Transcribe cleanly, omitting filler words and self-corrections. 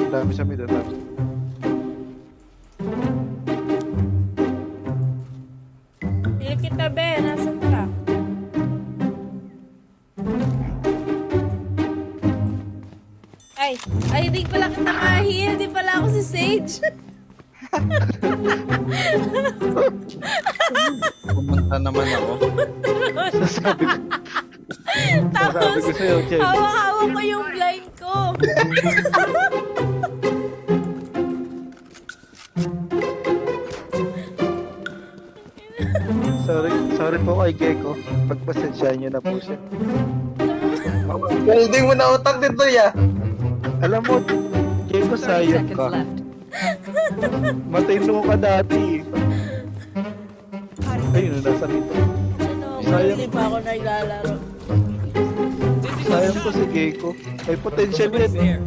Dami sa mid, dami. Pilit kita, be. Nasaan ka? Ay, di pala kita kahil. Di pala ako si Sage. Pumunta naman ako. Sasabi ko, Tapos, sasabi ko sa'yo, Chen. hawak-hawak ko yung blind ko. Sorry po kay Gecko. Pagpasensyahan niyo na po siya. Welding mo na utak dito ya. Alam mo, Gecko, 30 sayang seconds ka. left. Matino ka dati. Ayun, nasa dito. Ano, Sayang. hindi pa ako naglalaro. Sayang ko si Gecko. May potential yan.